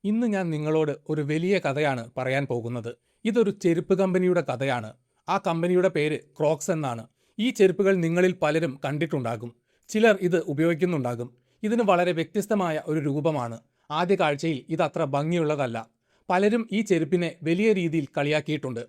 ഇന്ന് ഞാൻ നിങ്ങളോട് ഒരു വലിയ കഥയാണ് പറയാൻ പോകുന്നത്. ഇതൊരു ചെരുപ്പ് കമ്പനിയുടെ കഥയാണ്. ആ കമ്പനിയുടെ പേര് ക്രോക്സ് എന്നാണ്. ഈ ചെരുപ്പുകൾ നിങ്ങളിൽ പലരും കണ്ടിട്ടുണ്ടാകും. ചിലർ ഇത് ഉപയോഗിക്കുന്നുണ്ടാകും. ഇതിന് വളരെ വ്യത്യസ്തമായ ഒരു രൂപമാണ്. ആദ്യ കാഴ്ചയിൽ ഇതത്ര ഭംഗിയുള്ളതല്ല. പലരും ഈ ചെരുപ്പിനെ വലിയ രീതിയിൽ കളിയാക്കിയിട്ടുണ്ട്.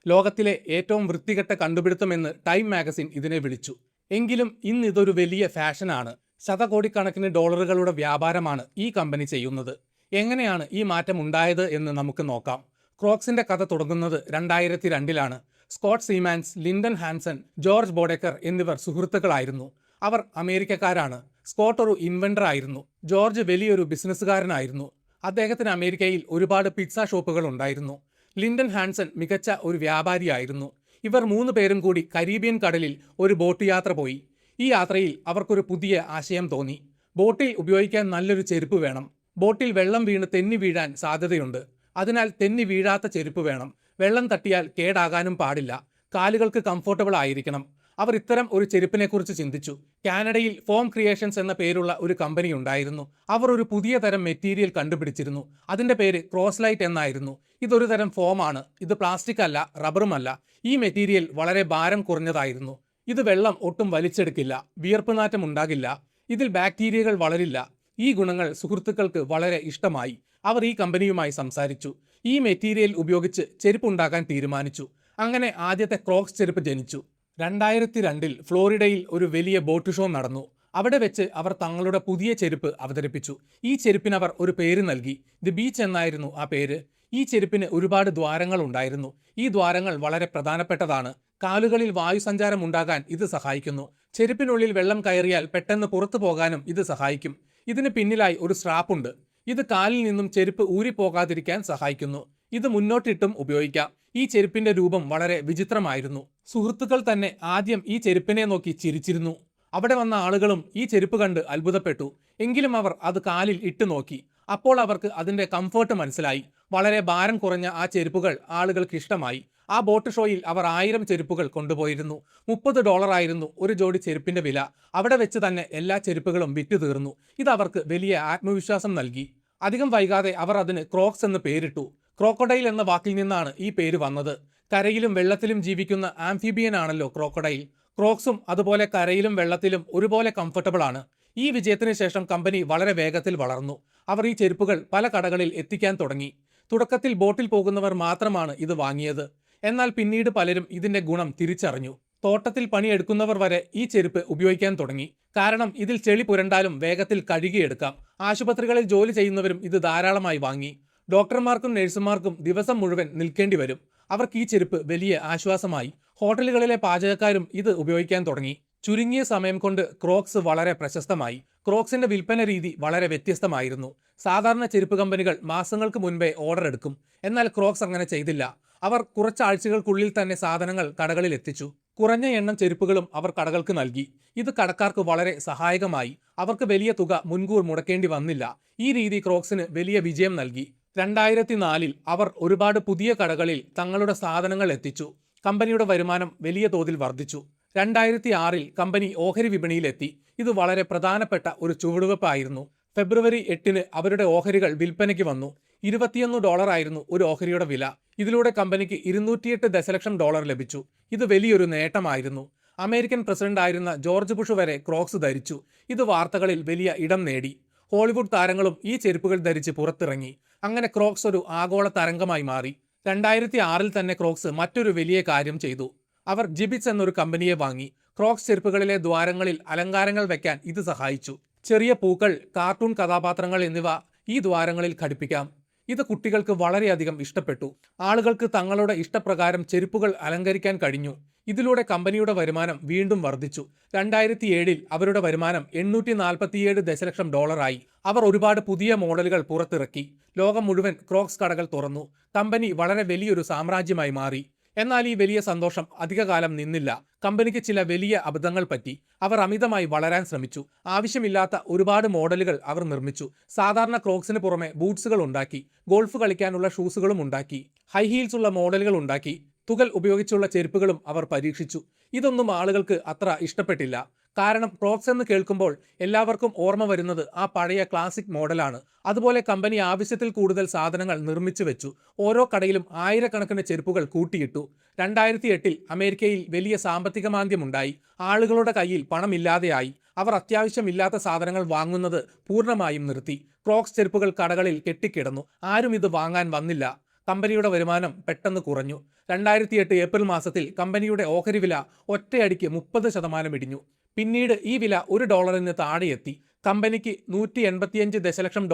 ലോകത്തിലെ ഏറ്റവും വൃത്തികെട്ട കണ്ടുപിടുത്തമെന്ന് ടൈം മാഗസിൻ ഇതിനെ വിളിച്ചു. എങ്കിലും ഇന്ന് ഇതൊരു വലിയ ഫാഷനാണ്. ശതകോടിക്കണക്കിന് ഡോളറുകളുടെ വ്യാപാരമാണ് ഈ കമ്പനി ചെയ്യുന്നത്. എങ്ങനെയാണ് ഈ മാറ്റം ഉണ്ടായത് എന്ന് നമുക്ക് നോക്കാം. ക്രോക്സിന്റെ കഥ തുടങ്ങുന്നത് 2002-ലാണ്. സ്കോട്ട് സീമാൻസ്, ലിൻഡൻ ഹാൻസൺ, ജോർജ് ബോഡെക്കർ എന്നിവർ സുഹൃത്തുക്കളായിരുന്നു. അവർ അമേരിക്കക്കാരാണ്. സ്കോട്ട് ഒരു ഇൻവെന്റർ ആയിരുന്നു. ജോർജ് വലിയൊരു ബിസിനസ്സുകാരനായിരുന്നു. അദ്ദേഹത്തിന് അമേരിക്കയിൽ ഒരുപാട് പിസ്സ ഷോപ്പുകൾ ഉണ്ടായിരുന്നു. ലിൻഡൻ ഹാൻസൺ മികച്ച ഒരു വ്യാപാരിയായിരുന്നു. ഇവർ 3 പേരും കൂടി കരീബിയൻ കടലിൽ ഒരു ബോട്ട് യാത്ര പോയി. ഈ യാത്രയിൽ അവർക്കൊരു പുതിയ ആശയം തോന്നി. ബോട്ടിൽ ഉപയോഗിക്കാൻ നല്ലൊരു ചെരുപ്പ് വേണം. ബോട്ടിൽ വെള്ളം വീണ് തെന്നി വീഴാൻ സാധ്യതയുണ്ട്. അതിനാൽ തെന്നി വീഴാത്ത ചെരുപ്പ് വേണം. വെള്ളം തട്ടിയാൽ കേടാകാനും പാടില്ല. കാലുകൾക്ക് കംഫർട്ടബിൾ ആയിരിക്കണം. അവർ ഇത്തരം ഒരു ചെരുപ്പിനെക്കുറിച്ച് ചിന്തിച്ചു. കാനഡയിൽ ഫോം ക്രിയേഷൻസ് എന്ന പേരുള്ള ഒരു കമ്പനി ഉണ്ടായിരുന്നു. അവർ ഒരു പുതിയ തരം മെറ്റീരിയൽ കണ്ടുപിടിച്ചിരുന്നു. അതിന്റെ പേര് ക്രോസ്ലൈറ്റ് എന്നായിരുന്നു. ഇതൊരു തരം ഫോമാണ്. ഇത് പ്ലാസ്റ്റിക് അല്ല, റബ്ബറുമല്ല. ഈ മെറ്റീരിയൽ വളരെ ഭാരം കുറഞ്ഞതായിരുന്നു. ഇത് വെള്ളം ഒട്ടും വലിച്ചെടുക്കില്ല, വിയർപ്പ് നാറ്റം ഉണ്ടാകില്ല, ഇതിൽ ബാക്ടീരിയകൾ വളരില്ല. ഈ ഗുണങ്ങൾ സുഹൃത്തുക്കൾക്ക് വളരെ ഇഷ്ടമായി. അവർ ഈ കമ്പനിയുമായി സംസാരിച്ചു. ഈ മെറ്റീരിയൽ ഉപയോഗിച്ച് ചെരുപ്പ് ഉണ്ടാക്കാൻ തീരുമാനിച്ചു. അങ്ങനെ ആദ്യത്തെ ക്രോക്സ് ചെരുപ്പ് ജനിച്ചു. 2002-ൽ ഫ്ലോറിഡയിൽ ഒരു വലിയ ബോട്ട് ഷോ നടന്നു. അവിടെ വെച്ച് അവർ തങ്ങളുടെ പുതിയ ചെരുപ്പ് അവതരിപ്പിച്ചു. ഈ ചെരുപ്പിന് അവർ ഒരു പേര് നൽകി. ദി ബീച്ച് എന്നായിരുന്നു ആ പേര്. ഈ ചെരുപ്പിന് ഒരുപാട് ദ്വാരങ്ങൾ ഉണ്ടായിരുന്നു. ഈ ദ്വാരങ്ങൾ വളരെ പ്രധാനപ്പെട്ടതാണ്. കാലുകളിൽ വായുസഞ്ചാരം ഉണ്ടാകാൻ ഇത് സഹായിക്കുന്നു. ചെരുപ്പിനുള്ളിൽ വെള്ളം കയറിയാൽ പെട്ടെന്ന് പുറത്തു പോകാനും ഇത് സഹായിക്കും. ഇതിന് പിന്നിലായി ഒരു സ്ട്രാപ്പുണ്ട്. ഇത് കാലിൽ നിന്നും ചെരുപ്പ് ഊരിപ്പോകാതിരിക്കാൻ സഹായിക്കുന്നു. ഇത് മുന്നോട്ടിട്ടും ഉപയോഗിക്കാം. ഈ ചെരുപ്പിന്റെ രൂപം വളരെ വിചിത്രമായിരുന്നു. സുഹൃത്തുക്കൾ തന്നെ ആദ്യം ഈ ചെരുപ്പിനെ നോക്കി ചിരിച്ചിരുന്നു. അവിടെ വന്ന ആളുകളും ഈ ചെരുപ്പ് കണ്ട് അത്ഭുതപ്പെട്ടു. എങ്കിലും അവർ അത് കാലിൽ ഇട്ട് നോക്കി. അപ്പോൾ അവർക്ക് അതിന്റെ കംഫർട്ട് മനസ്സിലായി. വളരെ ഭാരം കുറഞ്ഞ ആ ചെരുപ്പുകൾ ആളുകൾക്ക് ഇഷ്ടമായി. ആ ബോട്ട് ഷോയിൽ അവർ 1000 ചെരുപ്പുകൾ കൊണ്ടുപോയിരുന്നു. $30 ആയിരുന്നു ഒരു ജോഡി ചെരുപ്പിന്റെ വില. അവിടെ വെച്ച് തന്നെ എല്ലാ ചെരുപ്പുകളും വിറ്റു തീർന്നു. ഇത് അവർക്ക് വലിയ ആത്മവിശ്വാസം നൽകി. അധികം വൈകാതെ അവർ അതിന് ക്രോക്സ് എന്ന് പേരിട്ടു. ക്രോക്കഡൈൽ എന്ന വാക്കിൽ നിന്നാണ് ഈ പേര് വന്നത്. കരയിലും വെള്ളത്തിലും ജീവിക്കുന്ന ആംഫിബിയൻ ആണല്ലോ ക്രോക്കഡൈൽ. ക്രോക്സും അതുപോലെ കരയിലും വെള്ളത്തിലും ഒരുപോലെ കംഫർട്ടബിൾ ആണ്. ഈ വിജയത്തിന് ശേഷം കമ്പനി വളരെ വേഗത്തിൽ വളർന്നു. അവർ ഈ ചെരുപ്പുകൾ പല കടകളിൽ എത്തിക്കാൻ തുടങ്ങി. തുടക്കത്തിൽ ബോട്ടിൽ പോകുന്നവർ മാത്രമാണ് ഇത് വാങ്ങിയത്. എന്നാൽ പിന്നീട് പലരും ഇതിന്റെ ഗുണം തിരിച്ചറിഞ്ഞു. തോട്ടത്തിൽ പണിയെടുക്കുന്നവർ വരെ ഈ ചെരുപ്പ് ഉപയോഗിക്കാൻ തുടങ്ങി. കാരണം ഇതിൽ ചെളി പുരണ്ടാലും വേഗത്തിൽ കഴുകിയെടുക്കാം. ആശുപത്രികളിൽ ജോലി ചെയ്യുന്നവരും ഇത് ധാരാളമായി വാങ്ങി. ഡോക്ടർമാർക്കും നഴ്സുമാർക്കും ദിവസം മുഴുവൻ നിൽക്കേണ്ടി വരും. അവർക്ക് ഈ ചെരുപ്പ് വലിയ ആശ്വാസമായി. ഹോട്ടലുകളിലെ പാചകക്കാരും ഇത് ഉപയോഗിക്കാൻ തുടങ്ങി. ചുരുങ്ങിയ സമയം കൊണ്ട് ക്രോക്സ് വളരെ പ്രശസ്തമായി. ക്രോക്സിന്റെ വിൽപ്പന രീതി വളരെ വ്യത്യസ്തമായിരുന്നു. സാധാരണ ചെരുപ്പ് കമ്പനികൾ മാസങ്ങൾക്ക് മുൻപേ ഓർഡർ എടുക്കും. എന്നാൽ ക്രോക്സ് അങ്ങനെ ചെയ്തില്ല. അവർ കുറച്ചാഴ്ചകൾക്കുള്ളിൽ തന്നെ സാധനങ്ങൾ കടകളിൽ എത്തിച്ചു. കുറഞ്ഞ എണ്ണം ചെരുപ്പുകളും അവർ കടകൾക്ക് നൽകി. ഇത് കടക്കാർക്ക് വളരെ സഹായകമായി. അവർക്ക് വലിയ തുക മുൻകൂർ മുടക്കേണ്ടി വന്നില്ല. ഈ രീതി ക്രോക്സിന് വലിയ വിജയം നൽകി. 2004-ൽ അവർ ഒരുപാട് പുതിയ കടകളിൽ തങ്ങളുടെ സാധനങ്ങൾ എത്തിച്ചു. കമ്പനിയുടെ വരുമാനം വലിയ തോതിൽ വർദ്ധിച്ചു. 2006-ൽ കമ്പനി ഓഹരി വിപണിയിലെത്തി. ഇത് വളരെ പ്രധാനപ്പെട്ട ഒരു ചുവടുവെപ്പായിരുന്നു. ഫെബ്രുവരി 8-ന് അവരുടെ ഓഹരികൾ വിൽപ്പനയ്ക്ക് വന്നു. $21 ആയിരുന്നു ഒരു ഓഹരിയുടെ വില. ഇതിലൂടെ കമ്പനിക്ക് $208 ദശലക്ഷം ലഭിച്ചു. ഇത് വലിയൊരു നേട്ടമായിരുന്നു. അമേരിക്കൻ പ്രസിഡന്റ് ആയിരുന്ന ജോർജ് ബുഷ് വരെ ക്രോക്സ് ധരിച്ചു. ഇത് വാർത്തകളിൽ വലിയ ഇടം നേടി. ഹോളിവുഡ് താരങ്ങളും ഈ ചെരുപ്പുകൾ ധരിച്ച് പുറത്തിറങ്ങി. അങ്ങനെ ക്രോക്സ് ഒരു ആഗോള തരംഗമായി മാറി. 2006-ൽ തന്നെ ക്രോക്സ് മറ്റൊരു വലിയ കാര്യം ചെയ്തു. അവർ ജിബിറ്റ്സ് എന്നൊരു കമ്പനിയെ വാങ്ങി. ക്രോക്സ് ചെരുപ്പുകളിലെ ദ്വാരങ്ങളിൽ അലങ്കാരങ്ങൾ വെക്കാൻ ഇത് സഹായിച്ചു. ചെറിയ പൂക്കൾ, കാർട്ടൂൺ കഥാപാത്രങ്ങൾ എന്നിവ ഈ ദ്വാരങ്ങളിൽ ഘടിപ്പിക്കാം. ഇത് കുട്ടികൾക്ക് വളരെയധികം ഇഷ്ടപ്പെട്ടു. ആളുകൾക്ക് തങ്ങളുടെ ഇഷ്ടപ്രകാരം ചെരുപ്പുകൾ അലങ്കരിക്കാൻ കഴിഞ്ഞു. ഇതിലൂടെ കമ്പനിയുടെ വരുമാനം വീണ്ടും വർദ്ധിച്ചു. 2007-ൽ അവരുടെ വരുമാനം $847 ദശലക്ഷം ആയി. അവർ ഒരുപാട് പുതിയ മോഡലുകൾ പുറത്തിറക്കി. ലോകം മുഴുവൻ ക്രോക്സ് കടകൾ തുറന്നു. കമ്പനി വളരെ വലിയൊരു സാമ്രാജ്യമായി മാറി. എന്നാൽ ഈ വലിയ സന്തോഷം അധികകാലം നിന്നില്ല. കമ്പനിക്ക് ചില വലിയ അബദ്ധങ്ങൾ പറ്റി. അവർ അമിതമായി വളരാൻ ശ്രമിച്ചു. ആവശ്യമില്ലാത്ത ഒരുപാട് മോഡലുകൾ അവർ നിർമ്മിച്ചു. സാധാരണ ക്രോക്സിന് പുറമെ ബൂട്ട്സുകൾ ഉണ്ടാക്കി. ഗോൾഫ് കളിക്കാനുള്ള ഷൂസുകളും ഉണ്ടാക്കി. ഹൈ ഹീൽസ് ഉള്ള മോഡലുകൾ ഉണ്ടാക്കി. തുകൽ ഉപയോഗിച്ചുള്ള ചെരുപ്പുകളും അവർ പരീക്ഷിച്ചു. ഇതൊന്നും ആളുകൾക്ക് അത്ര ഇഷ്ടപ്പെട്ടില്ല. കാരണം ക്രോക്സ് എന്ന് കേൾക്കുമ്പോൾ എല്ലാവർക്കും ഓർമ്മ വരുന്നത് ആ പഴയ ക്ലാസിക് മോഡലാണ്. അതുപോലെ കമ്പനി ആവശ്യത്തിൽ കൂടുതൽ സാധനങ്ങൾ നിർമ്മിച്ചു വെച്ചു. ഓരോ കടയിലും ആയിരക്കണക്കിന് ചെരുപ്പുകൾ കൂട്ടിയിട്ടു. 2008 അമേരിക്കയിൽ വലിയ സാമ്പത്തിക മാന്ദ്യമുണ്ടായി. ആളുകളുടെ കയ്യിൽ പണമില്ലാതെയായി. അവർ അത്യാവശ്യമില്ലാത്ത സാധനങ്ങൾ വാങ്ങുന്നത് പൂർണ്ണമായും നിർത്തി. ക്രോക്സ് ചെരുപ്പുകൾ കടകളിൽ കെട്ടിക്കിടന്നു. ആരും ഇത് വാങ്ങാൻ വന്നില്ല. കമ്പനിയുടെ വരുമാനം പെട്ടെന്ന് കുറഞ്ഞു. 2008 ഏപ്രിൽ മാസത്തിൽ കമ്പനിയുടെ ഓഹരി വില ഒറ്റയടിക്ക് 30% ഇടിഞ്ഞു. പിന്നീട് ഈ വില $1 താഴെയെത്തി. കമ്പനിക്ക് $185 ദശലക്ഷം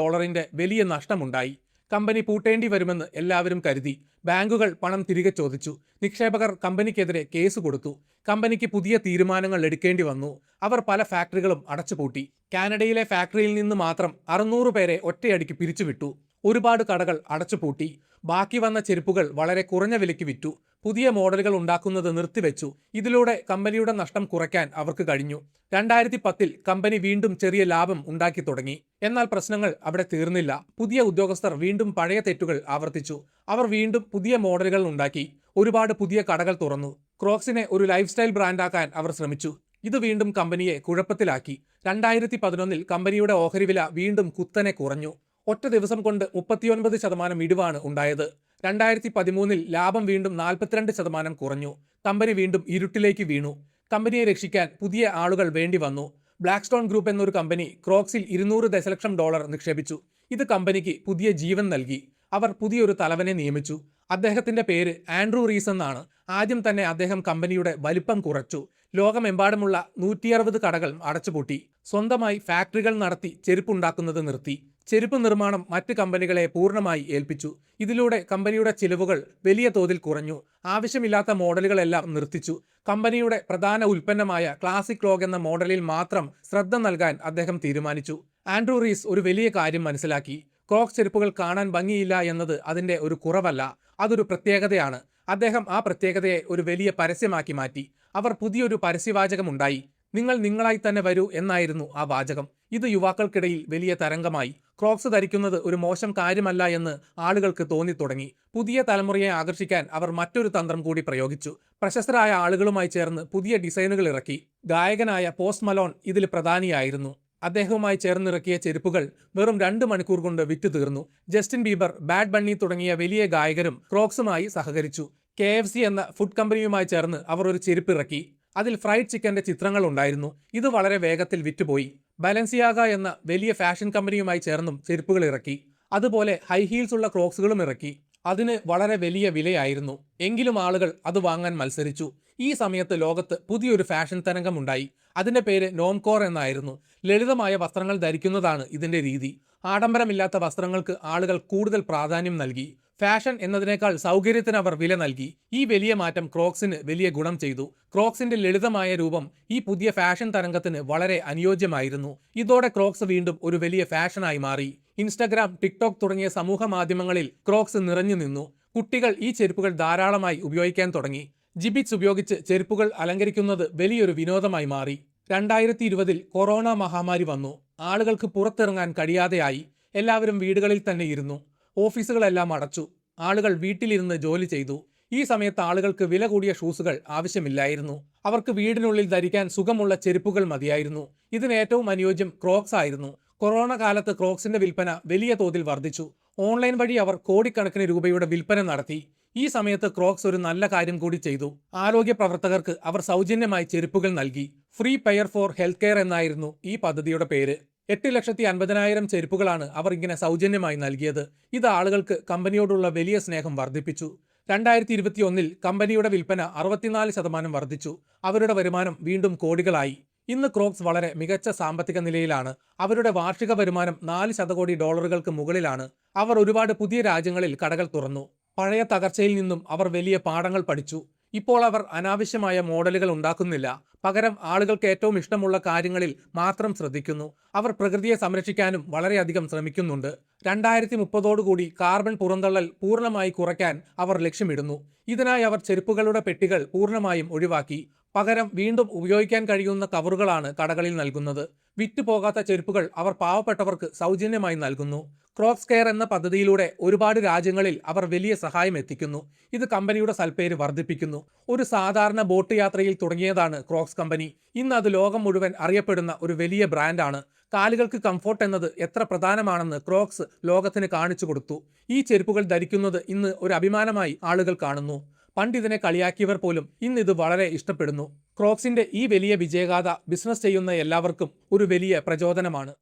വലിയ നഷ്ടമുണ്ടായി. കമ്പനി പൂട്ടേണ്ടി വരുമെന്ന് എല്ലാവരും കരുതി. ബാങ്കുകൾ പണം തിരികെ ചോദിച്ചു. നിക്ഷേപകർ കമ്പനിക്കെതിരെ കേസ് കൊടുത്തു. കമ്പനിക്ക് പുതിയ തീരുമാനങ്ങൾ എടുക്കേണ്ടി വന്നു. അവർ പല ഫാക്ടറികളും അടച്ചുപൂട്ടി. കാനഡയിലെ ഫാക്ടറിയിൽ നിന്ന് മാത്രം 600 പേരെ ഒറ്റയടിക്ക് പിരിച്ചുവിട്ടു. ഒരുപാട് കടകൾ അടച്ചുപൂട്ടി. ബാക്കി വന്ന ചെരുപ്പുകൾ വളരെ കുറഞ്ഞ വിലയ്ക്ക് വിറ്റു. പുതിയ മോഡലുകൾ ഉണ്ടാക്കുന്നത് നിർത്തിവെച്ചു. ഇതിലൂടെ കമ്പനിയുടെ നഷ്ടം കുറയ്ക്കാൻ അവർക്ക് കഴിഞ്ഞു. 2010 കമ്പനി വീണ്ടും ചെറിയ ലാഭം ഉണ്ടാക്കി തുടങ്ങി. എന്നാൽ പ്രശ്നങ്ങൾ അവിടെ തീർന്നില്ല. പുതിയ ഉദ്യോഗസ്ഥർ വീണ്ടും പഴയ തെറ്റുകൾ ആവർത്തിച്ചു. അവർ വീണ്ടും പുതിയ മോഡലുകൾ ഉണ്ടാക്കി. ഒരുപാട് പുതിയ കടകൾ തുറന്നു. ക്രോക്സിനെ ഒരു ലൈഫ് സ്റ്റൈൽ ബ്രാൻഡാക്കാൻ അവർ ശ്രമിച്ചു. ഇത് വീണ്ടും കമ്പനിയെ കുഴപ്പത്തിലാക്കി. 2011 കമ്പനിയുടെ ഓഹരി വില വീണ്ടും കുത്തനെ കുറഞ്ഞു. ഒറ്റ ദിവസം കൊണ്ട് 39% ഇടിവാണ് ഉണ്ടായത്. 2013 ലാഭം വീണ്ടും 42% കുറഞ്ഞു. കമ്പനി വീണ്ടും ഇരുട്ടിലേക്ക് വീണു. കമ്പനിയെ രക്ഷിക്കാൻ പുതിയ ആളുകൾ വേണ്ടി വന്നു. ബ്ലാക്ക്സ്റ്റോൺ ഗ്രൂപ്പ് എന്നൊരു കമ്പനി ക്രോക്സിൽ $200 ദശലക്ഷം നിക്ഷേപിച്ചു. ഇത് കമ്പനിക്ക് പുതിയ ജീവൻ നൽകി. അവർ പുതിയൊരു തലവനെ നിയമിച്ചു. അദ്ദേഹത്തിന്റെ പേര് ആൻഡ്രൂ റീസ് എന്നാണ്. ആദ്യം തന്നെ അദ്ദേഹം കമ്പനിയുടെ വലിപ്പം കുറച്ചു. ലോകമെമ്പാടുമുള്ള 160 കടകൾ അടച്ചുപൂട്ടി. സ്വന്തമായി ഫാക്ടറികൾ നടത്തി ചെരുപ്പുണ്ടാക്കുന്നത് നിർത്തി. ചെരുപ്പ് നിർമ്മാണം മറ്റ് കമ്പനികളെ പൂർണ്ണമായി ഏൽപ്പിച്ചു. ഇതിലൂടെ കമ്പനിയുടെ ചിലവുകൾ വലിയ തോതിൽ കുറഞ്ഞു. ആവശ്യമില്ലാത്ത മോഡലുകളെല്ലാം നിർത്തിച്ചു. കമ്പനിയുടെ പ്രധാന ഉൽപ്പന്നമായ ക്ലാസിക് ലോഗ് എന്ന മോഡലിൽ മാത്രം ശ്രദ്ധ നൽകാൻ അദ്ദേഹം തീരുമാനിച്ചു. ആൻഡ്രൂ റീസ് ഒരു വലിയ കാര്യം മനസ്സിലാക്കി. ക്രോക്സ് ചെരുപ്പുകൾ കാണാൻ ഭംഗിയില്ല എന്നത് അതിന്റെ ഒരു കുറവല്ല, അതൊരു പ്രത്യേകതയാണ്. അദ്ദേഹം ആ പ്രത്യേകതയെ ഒരു വലിയ പരസ്യമാക്കി മാറ്റി. അവർ പുതിയൊരു പരസ്യവാചകമുണ്ടായി. നിങ്ങൾ നിങ്ങളായി തന്നെ വരൂ എന്നായിരുന്നു ആ വാചകം. ഇത് യുവാക്കൾക്കിടയിൽ വലിയ തരംഗമായി. ക്രോക്സ് ധരിക്കുന്നത് ഒരു മോശം കാര്യമല്ല എന്ന് ആളുകൾക്ക് തോന്നിത്തുടങ്ങി. പുതിയ തലമുറയെ ആകർഷിക്കാൻ അവർ മറ്റൊരു തന്ത്രം കൂടി പ്രയോഗിച്ചു. പ്രശസ്തരായ ആളുകളുമായി ചേർന്ന് പുതിയ ഡിസൈനുകൾ ഇറക്കി. ഗായകനായ പോസ്റ്റ് മലോൺ ഇതിൽ പ്രധാനിയായിരുന്നു. അദ്ദേഹവുമായി ചേർന്നിറക്കിയ ചെരുപ്പുകൾ വെറും 2 മണിക്കൂർ കൊണ്ട് വിറ്റു തീർന്നു. ജസ്റ്റിൻ ബീബർ, ബാഡ് ബണ്ണി തുടങ്ങിയ വലിയ ഗായകരും ക്രോക്സുമായി സഹകരിച്ചു. KFC എന്ന ഫുഡ് കമ്പനിയുമായി ചേർന്ന് അവർ ഒരു ചെരുപ്പ് ഇറക്കി. അതിൽ ഫ്രൈഡ് ചിക്കന്റെ ചിത്രങ്ങൾ ഉണ്ടായിരുന്നു. ഇത് വളരെ വേഗത്തിൽ വിറ്റുപോയി. ബാലൻസിയാഗ എന്ന വലിയ ഫാഷൻ കമ്പനിയുമായി ചേർന്നും ചെരുപ്പുകൾ ഇറക്കി. അതുപോലെ ഹൈ ഹീൽസ് ഉള്ള ക്രോക്സുകളും ഇറക്കി. അതിന് വളരെ വലിയ വിലയായിരുന്നു. എങ്കിലും ആളുകൾ അത് വാങ്ങാൻ മത്സരിച്ചു. ഈ സമയത്ത് ലോകത്ത് പുതിയൊരു ഫാഷൻ തരംഗമുണ്ടായി. അതിന്റെ പേര് നോംകോർ എന്നായിരുന്നു. ലളിതമായ വസ്ത്രങ്ങൾ ധരിക്കുന്നതാണ് ഇതിന്റെ രീതി. ആഡംബരമില്ലാത്ത വസ്ത്രങ്ങൾക്ക് ആളുകൾ കൂടുതൽ പ്രാധാന്യം നൽകി. ഫാഷൻ എന്നതിനേക്കാൾ സൗകര്യത്തിന് അവർ വില നൽകി. ഈ വലിയ മാറ്റം ക്രോക്സിന് വലിയ ഗുണം ചെയ്തു. ക്രോക്സിന്റെ ലളിതമായ രൂപം ഈ പുതിയ ഫാഷൻ തരംഗത്തിന് വളരെ അനുയോജ്യമായിരുന്നു. ഇതോടെ ക്രോക്സ് വീണ്ടും ഒരു വലിയ ഫാഷനായി മാറി. ഇൻസ്റ്റഗ്രാം, ടിക്ടോക്ക് തുടങ്ങിയ സമൂഹ മാധ്യമങ്ങളിൽ ക്രോക്സ് നിറഞ്ഞു നിന്നു. കുട്ടികൾ ഈ ചെരുപ്പുകൾ ധാരാളമായി ഉപയോഗിക്കാൻ തുടങ്ങി. ജിബിറ്റ്സ് ഉപയോഗിച്ച് ചെരുപ്പുകൾ അലങ്കരിക്കുന്നത് വലിയൊരു വിനോദമായി മാറി. 2020 കൊറോണ മഹാമാരി വന്നു. ആളുകൾക്ക് പുറത്തിറങ്ങാൻ കഴിയാതെയായി. എല്ലാവരും വീടുകളിൽ തന്നെ ഇരുന്നു. ഓഫീസുകളെല്ലാം അടച്ചു. ആളുകൾ വീട്ടിലിരുന്ന് ജോലി ചെയ്തു. ഈ സമയത്ത് ആളുകൾക്ക് വില കൂടിയ ഷൂസുകൾ ആവശ്യമില്ലായിരുന്നു. അവർക്ക് വീടിനുള്ളിൽ ധരിക്കാൻ സുഖമുള്ള ചെരുപ്പുകൾ മതിയായിരുന്നു. ഇതിന് ഏറ്റവും അനുയോജ്യം ക്രോക്സ് ആയിരുന്നു. കൊറോണ കാലത്ത് ക്രോക്സിന്റെ വിൽപ്പന വലിയ തോതിൽ വർദ്ധിച്ചു. ഓൺലൈൻ വഴി അവർ കോടിക്കണക്കിന് രൂപയുടെ വിൽപ്പന നടത്തി. ഈ സമയത്ത് ക്രോക്സ് ഒരു നല്ല കാര്യം കൂടി ചെയ്തു. ആരോഗ്യ പ്രവർത്തകർക്ക് അവർ സൗജന്യമായി ചെരുപ്പുകൾ നൽകി. Free pair for health care എന്നായിരുന്നു ഈ പദ്ധതിയുടെ പേര്. 8,50,000 ചെരുപ്പുകളാണ് അവർ ഇങ്ങനെ സൗജന്യമായി നൽകിയത്. ഇത് ആളുകൾക്ക് കമ്പനിയോടുള്ള വലിയ സ്നേഹം വർദ്ധിപ്പിച്ചു. 2021 കമ്പനിയുടെ വിൽപ്പന 64% വർദ്ധിച്ചു. അവരുടെ വരുമാനം വീണ്ടും കോടികളായി. ഇന്ന് ക്രോക്സ് വളരെ മികച്ച സാമ്പത്തിക നിലയിലാണ്. അവരുടെ വാർഷിക വരുമാനം $400 കോടി മുകളിലാണ്. അവർ ഒരുപാട് പുതിയ രാജ്യങ്ങളിൽ കടകൾ തുറന്നു. പഴയ തകർച്ചയിൽ നിന്നും അവർ വലിയ പാഠങ്ങൾ പഠിച്ചു. ഇപ്പോൾ അവർ അനാവശ്യമായ മോഡലുകൾ ഉണ്ടാക്കുന്നില്ല. പകരം ആളുകൾക്ക് ഏറ്റവും ഇഷ്ടമുള്ള കാര്യങ്ങളിൽ മാത്രം ശ്രദ്ധിക്കുന്നു. അവർ പ്രകൃതിയെ സംരക്ഷിക്കാനും വളരെയധികം ശ്രമിക്കുന്നുണ്ട്. 2030 കാർബൺ പുറന്തള്ളൽ പൂർണ്ണമായി കുറയ്ക്കാൻ അവർ ലക്ഷ്യമിടുന്നു. ഇതിനായി അവർ ചെരുപ്പുകളുടെ പെട്ടികൾ പൂർണ്ണമായും ഒഴിവാക്കി. പകരം വീണ്ടും ഉപയോഗിക്കാൻ കഴിയുന്ന കവറുകളാണ് കടകളിൽ നൽകുന്നത്. വിറ്റുപോകാത്ത ചെരുപ്പുകൾ അവർ പാവപ്പെട്ടവർക്ക് സൗജന്യമായി നൽകുന്നു. ക്രോക്സ് കെയർ എന്ന പദ്ധതിയിലൂടെ ഒരുപാട് രാജ്യങ്ങളിൽ അവർ വലിയ സഹായം എത്തിക്കുന്നു. ഇത് കമ്പനിയുടെ സൽപ്പേര് വർദ്ധിപ്പിക്കുന്നു. ഒരു സാധാരണ ബോട്ട് യാത്രയിൽ തുടങ്ങിയതാണ് ക്രോക്സ് ക്രോക്സ് കമ്പനി. ഇന്ന് അത് ലോകം മുഴുവൻ അറിയപ്പെടുന്ന ഒരു വലിയ ബ്രാൻഡാണ്. കാലുകൾക്ക് കംഫോർട്ട് എന്നത് എത്ര പ്രധാനമാണെന്ന് ക്രോക്സ് ലോകത്തിന് കാണിച്ചു കൊടുത്തു. ഈ ചെരുപ്പുകൾ ധരിക്കുന്നത് ഇന്ന് ഒരു അഭിമാനമായി ആളുകൾ കാണുന്നു. പണ്ട് ഇതിനെ കളിയാക്കിയവർ പോലും ഇന്ന് ഇത് വളരെ ഇഷ്ടപ്പെടുന്നു. ക്രോക്സിന്റെ ഈ വലിയ വിജയഗാഥ ബിസിനസ് ചെയ്യുന്ന എല്ലാവർക്കും ഒരു വലിയ പ്രചോദനമാണ്.